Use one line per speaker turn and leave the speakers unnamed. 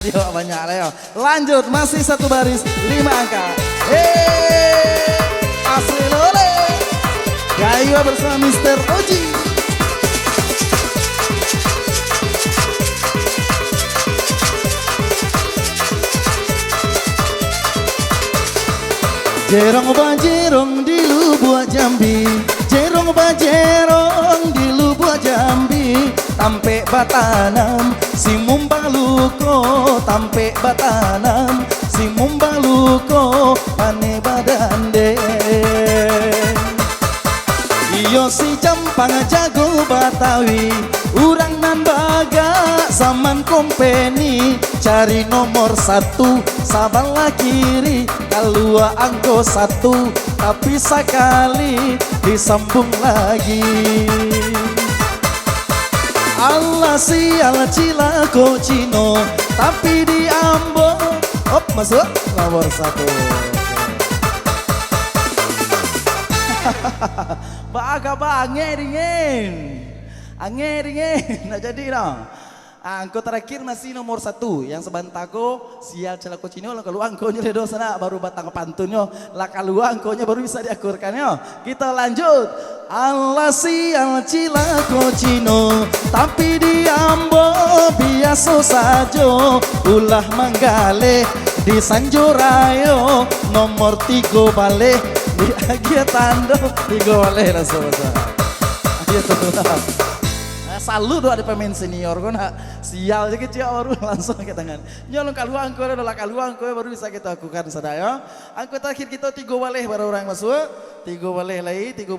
Yuk banyak Leo. Lanjut masih satu baris 5 angka. Asli lole. Gayo bersama Mr. Oji. Jerong banjerong di Lubuk Jambi, jerong banjerong di Lubuk Jambi, tampe batanam si mumbaluko, tampe batanam si mumbaluko, pane badande. Iyo si Jampang jago Batawi, urang nan baga zaman kompeni, cari nomor 1 sabalah kiri, kalua angko 1 tapi sekali disambung lagi. Allah sial cilako Cino tapi diambo, op masuk nomor 1. Baga angin, nak jadi dong. Angko terakhir masih nomor 1 yang sebantako sial celako Cino lah, kalau angkonya redo sana baru batang pantunnya lah, kalau angkonya baru bisa diakurkannya. Kita lanjut. Allah sial cilako Cino tapi diambo biasa saja, ulah manggale di Sanjorayo nomor 3 balik di Agia Tando 3 balik lah sobat. Agia Tando. Salut doa ada pemain senior kau nak sial je kecil baru langsung ke tangan. Nyolong kaluang kau adalah kaluang kau baru bisa kita lakukan sadaya. Angkut terakhir kita 3 balik baru orang masuk, 3 balik lagi 3